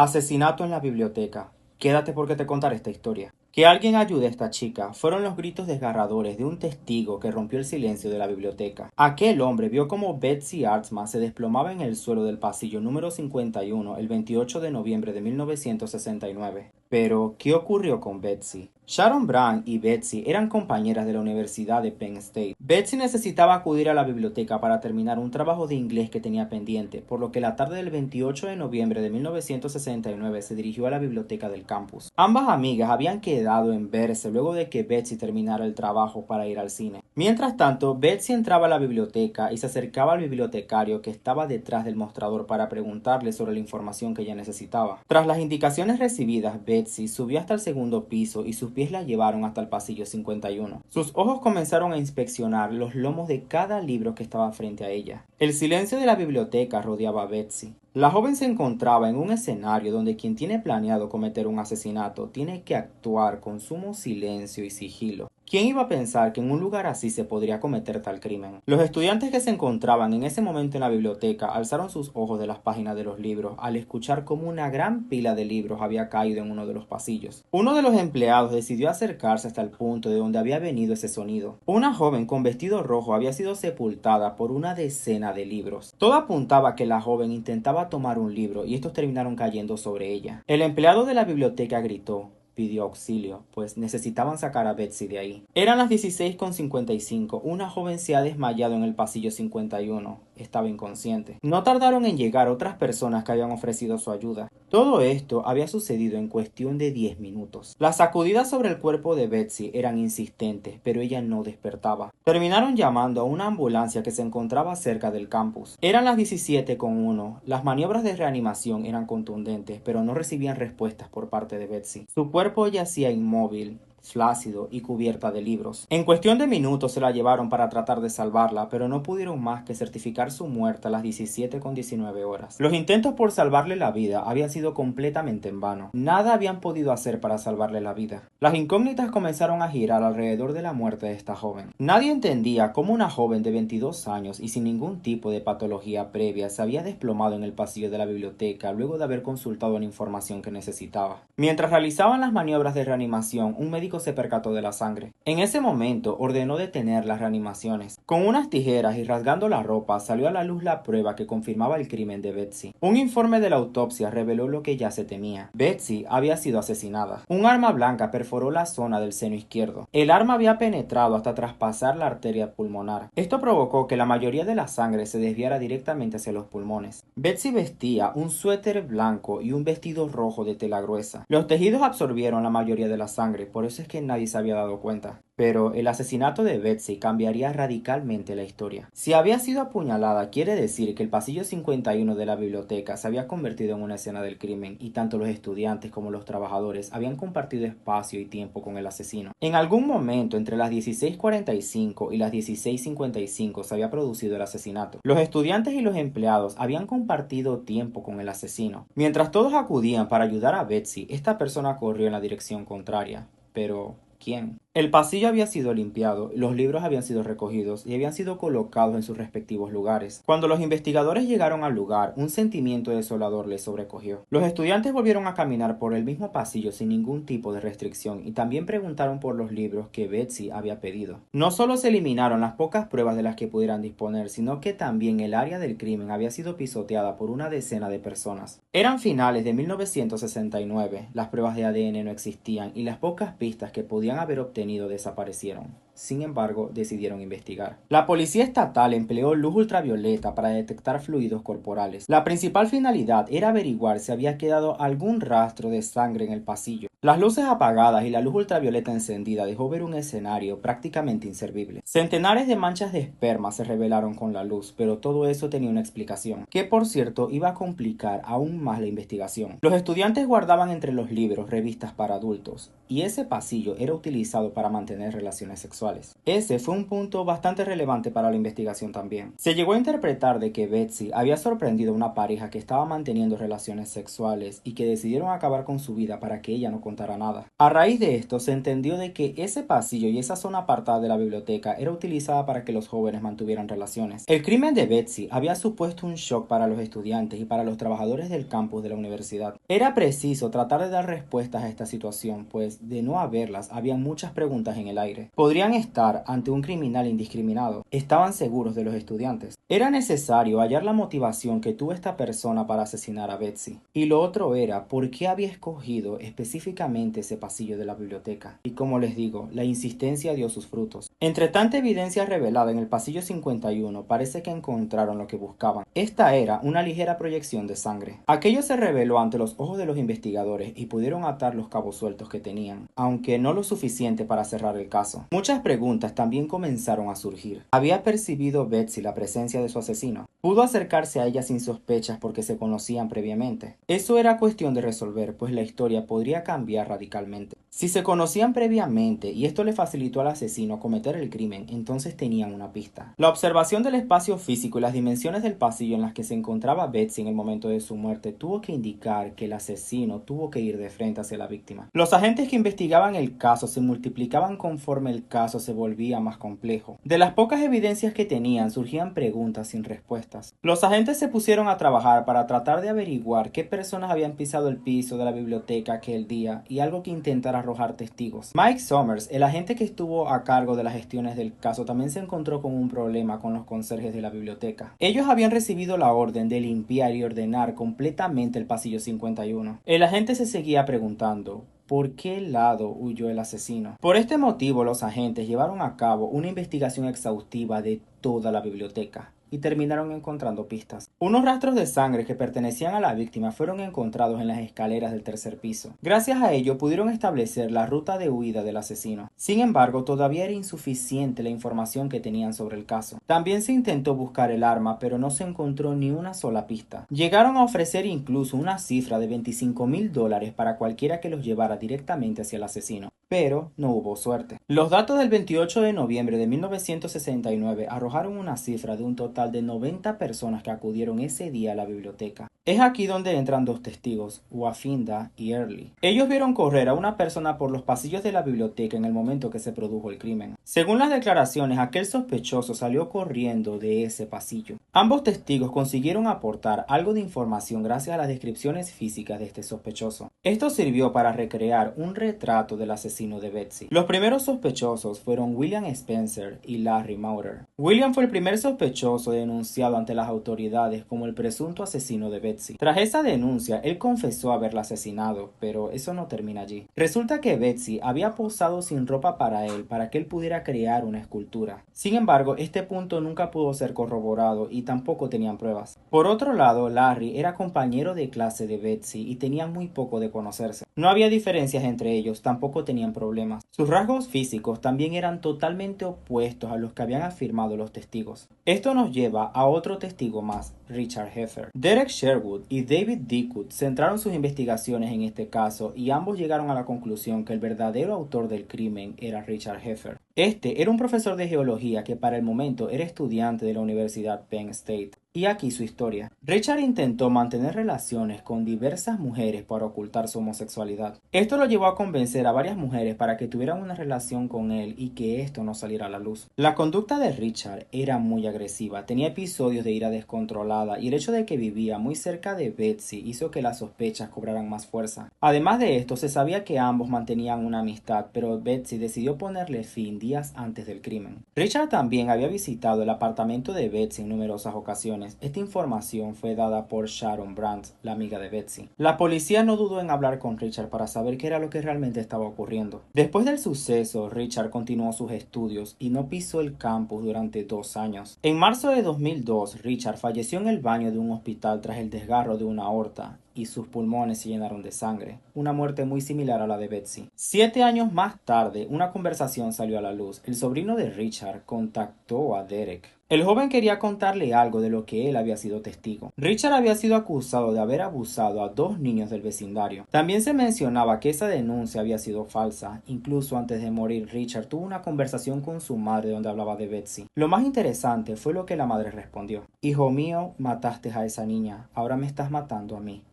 Asesinato en la biblioteca. Quédate porque te contaré esta historia. Que alguien ayude a esta chica fueron los gritos desgarradores de un testigo que rompió el silencio de la biblioteca. Aquel hombre vio cómo Betsy Artsman se desplomaba en el suelo del pasillo número 51 el 28 de noviembre de 1969. Pero, ¿qué ocurrió con Betsy? Sharon Brown y Betsy eran compañeras de la Universidad de Penn State. Betsy necesitaba acudir a la biblioteca para terminar un trabajo de inglés que tenía pendiente, por lo que la tarde del 28 de noviembre de 1969 se dirigió a la biblioteca del campus. Ambas amigas habían quedado en verse luego de que Betsy terminara el trabajo para ir al cine. Mientras tanto, Betsy entraba a la biblioteca y se acercaba al bibliotecario que estaba detrás del mostrador para preguntarle sobre la información que ella necesitaba. Tras las indicaciones recibidas, Betsy subió hasta el segundo piso y sus pies la llevaron hasta el pasillo 51. Sus ojos comenzaron a inspeccionar los lomos de cada libro que estaba frente a ella. El silencio de la biblioteca rodeaba a Betsy. La joven se encontraba en un escenario donde quien tiene planeado cometer un asesinato tiene que actuar con sumo silencio y sigilo. ¿Quién iba a pensar que en un lugar así se podría cometer tal crimen? Los estudiantes que se encontraban en ese momento en la biblioteca alzaron sus ojos de las páginas de los libros al escuchar cómo una gran pila de libros había caído en uno de los pasillos. Uno de los empleados decidió acercarse hasta el punto de donde había venido ese sonido. Una joven con vestido rojo había sido sepultada por una decena de libros. Todo apuntaba a que la joven intentaba tomar un libro y estos terminaron cayendo sobre ella. El empleado de la biblioteca gritó. Pidió auxilio, pues necesitaban sacar a Betsy de ahí. Eran las 16:55. Una joven se ha desmayado en el pasillo 51. Estaba inconsciente. No tardaron en llegar otras personas que habían ofrecido su ayuda. Todo esto había sucedido en cuestión de 10 minutos. Las sacudidas sobre el cuerpo de Betsy eran insistentes, pero ella no despertaba. Terminaron llamando a una ambulancia que se encontraba cerca del campus. Eran las 17:01. Las maniobras de reanimación eran contundentes, pero no recibían respuestas por parte de Betsy. Su cuerpo yacía inmóvil, flácido y cubierta de libros. En cuestión de minutos se la llevaron para tratar de salvarla, pero no pudieron más que certificar su muerte a las 17:19 horas. Los intentos por salvarle la vida habían sido completamente en vano. Nada habían podido hacer para salvarle la vida. Las incógnitas comenzaron a girar alrededor de la muerte de esta joven. Nadie entendía cómo una joven de 22 años y sin ningún tipo de patología previa se había desplomado en el pasillo de la biblioteca luego de haber consultado la información que necesitaba. Mientras realizaban las maniobras de reanimación, un médico se percató de la sangre. En ese momento ordenó detener las reanimaciones. Con unas tijeras y rasgando la ropa salió a la luz la prueba que confirmaba el crimen de Betsy. Un informe de la autopsia reveló lo que ya se temía. Betsy había sido asesinada. Un arma blanca perforó la zona del seno izquierdo. El arma había penetrado hasta traspasar la arteria pulmonar. Esto provocó que la mayoría de la sangre se desviara directamente hacia los pulmones. Betsy vestía un suéter blanco y un vestido rojo de tela gruesa. Los tejidos absorbieron la mayoría de la sangre, por eso es que nadie se había dado cuenta. Pero el asesinato de Betsy cambiaría radicalmente la historia. Si había sido apuñalada, quiere decir que el pasillo 51 de la biblioteca se había convertido en una escena del crimen y tanto los estudiantes como los trabajadores habían compartido espacio y tiempo con el asesino. En algún momento entre las 16:45 y las 16:55 se había producido el asesinato. Los estudiantes y los empleados habían compartido tiempo con el asesino. Mientras todos acudían para ayudar a Betsy, esta persona corrió en la dirección contraria. Pero ¿quién? El pasillo había sido limpiado, los libros habían sido recogidos y habían sido colocados en sus respectivos lugares. Cuando los investigadores llegaron al lugar, un sentimiento desolador les sobrecogió. Los estudiantes volvieron a caminar por el mismo pasillo sin ningún tipo de restricción y también preguntaron por los libros que Betsy había pedido. No solo se eliminaron las pocas pruebas de las que pudieran disponer, sino que también el área del crimen había sido pisoteada por una decena de personas. Eran finales de 1969, las pruebas de ADN no existían y las pocas pistas que podían haber obtenido desaparecieron. Sin embargo, decidieron investigar. La policía estatal empleó luz ultravioleta para detectar fluidos corporales. La principal finalidad era averiguar si había quedado algún rastro de sangre en el pasillo. Las luces apagadas y la luz ultravioleta encendida dejó ver un escenario prácticamente inservible. Centenares de manchas de esperma se revelaron con la luz, pero todo eso tenía una explicación, que por cierto iba a complicar aún más la investigación. Los estudiantes guardaban entre los libros revistas para adultos, y ese pasillo era utilizado para mantener relaciones sexuales. Ese fue un punto bastante relevante para la investigación también. Se llegó a interpretar de que Betsy había sorprendido a una pareja que estaba manteniendo relaciones sexuales y que decidieron acabar con su vida para que ella no contara nada. A raíz de esto se entendió de que ese pasillo y esa zona apartada de la biblioteca era utilizada para que los jóvenes mantuvieran relaciones. El crimen de Betsy había supuesto un shock para los estudiantes y para los trabajadores del campus de la universidad. Era preciso tratar de dar respuestas a esta situación, pues de no haberlas había muchas preguntas en el aire. ¿Podrían estar ante un criminal indiscriminado? ¿Estaban seguros de los estudiantes? Era necesario hallar la motivación que tuvo esta persona para asesinar a Betsy. Y lo otro era, ¿por qué había escogido específicamente ese pasillo de la biblioteca? Y como les digo, la insistencia dio sus frutos. Entre tanta evidencia revelada en el pasillo 51, parece que encontraron lo que buscaban. Esta era una ligera proyección de sangre. Aquello se reveló ante los ojos de los investigadores y pudieron atar los cabos sueltos que tenían, aunque no lo suficiente para cerrar el caso. Muchas preguntas también comenzaron a surgir. ¿Había percibido Betsy la presencia de su asesino? ¿Pudo acercarse a ella sin sospechas porque se conocían previamente? Eso era cuestión de resolver, pues la historia podría cambiar radicalmente. Si se conocían previamente y esto le facilitó al asesino cometer el crimen, entonces tenían una pista. La observación del espacio físico y las dimensiones del pasillo en las que se encontraba Betsy en el momento de su muerte tuvo que indicar que el asesino tuvo que ir de frente hacia la víctima. Los agentes que investigaban el caso se multiplicaban conforme el caso se volvía más complejo. De las pocas evidencias que tenían surgían preguntas sin respuestas. Los agentes se pusieron a trabajar para tratar de averiguar qué personas habían pisado el piso de la biblioteca aquel día y algo que intentara arrojar testigos. Mike Summers, el agente que estuvo a cargo de las gestiones del caso, también se encontró con un problema con los conserjes de la biblioteca. Ellos habían recibido la orden de limpiar y ordenar completamente el pasillo 51. El agente se seguía preguntando ¿por qué lado huyó el asesino? Por este motivo, los agentes llevaron a cabo una investigación exhaustiva de toda la biblioteca y terminaron encontrando pistas. Unos rastros de sangre que pertenecían a la víctima fueron encontrados en las escaleras del tercer piso. Gracias a ello pudieron establecer la ruta de huida del asesino. Sin embargo, todavía era insuficiente la información que tenían sobre el caso. También se intentó buscar el arma, pero no se encontró ni una sola pista. Llegaron a ofrecer incluso una cifra de $25,000 para cualquiera que los llevara directamente hacia el asesino, pero no hubo suerte. Los datos del 28 de noviembre de 1969 arrojaron una cifra de un total de 90 personas que acudieron ese día a la biblioteca. Es aquí donde entran dos testigos, Wafinda y Early. Ellos vieron correr a una persona por los pasillos de la biblioteca en el momento que se produjo el crimen. Según las declaraciones, aquel sospechoso salió corriendo de ese pasillo. Ambos testigos consiguieron aportar algo de información gracias a las descripciones físicas de este sospechoso. Esto sirvió para recrear un retrato del asesino de Betsy. Los primeros sospechosos fueron William Spencer y Larry Maurer. William fue el primer sospechoso denunciado ante las autoridades como el presunto asesino de Betsy. Tras esa denuncia, él confesó haberla asesinado, pero eso no termina allí. Resulta que Betsy había posado sin ropa para él para que él pudiera crear una escultura. Sin embargo, este punto nunca pudo ser corroborado y tampoco tenían pruebas. Por otro lado, Larry era compañero de clase de Betsy y tenían muy poco de conocerse. No había diferencias entre ellos, tampoco tenían problemas. Sus rasgos físicos también eran totalmente opuestos a los que habían afirmado los testigos. Esto nos lleva a otro testigo más, Richard Heffer. Derek Sherwood y David Dickwood centraron sus investigaciones en este caso y ambos llegaron a la conclusión que el verdadero autor del crimen era Richard Heffer. Este era un profesor de geología que para el momento era estudiante de la Universidad Penn State. Y aquí su historia. Richard intentó mantener relaciones con diversas mujeres para ocultar su homosexualidad. Esto lo llevó a convencer a varias mujeres para que tuvieran una relación con él y que esto no saliera a la luz. La conducta de Richard era muy agresiva, tenía episodios de ira descontrolada y el hecho de que vivía muy cerca de Betsy hizo que las sospechas cobraran más fuerza. Además de esto, se sabía que ambos mantenían una amistad, pero Betsy decidió ponerle fin días antes del crimen. Richard también había visitado el apartamento de Betsy en numerosas ocasiones. Esta información fue dada por Sharon Brandt, la amiga de Betsy. La policía no dudó en hablar con Richard para saber qué era lo que realmente estaba ocurriendo. Después del suceso, Richard continuó sus estudios y no pisó el campus durante 2 años. En marzo de 2002, Richard falleció en el baño de un hospital tras el desgarro de una aorta y sus pulmones se llenaron de sangre, una muerte muy similar a la de Betsy. 7 años más tarde, una conversación salió a la luz. El sobrino de Richard contactó a Derek. El joven quería contarle algo de lo que él había sido testigo. Richard había sido acusado de haber abusado a 2 niños del vecindario. También se mencionaba que esa denuncia había sido falsa. Incluso antes de morir, Richard tuvo una conversación con su madre donde hablaba de Betsy. Lo más interesante fue lo que la madre respondió. Hijo mío, mataste a esa niña, ahora me estás matando a mí.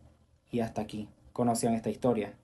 Y hasta aquí. ¿Conocían esta historia?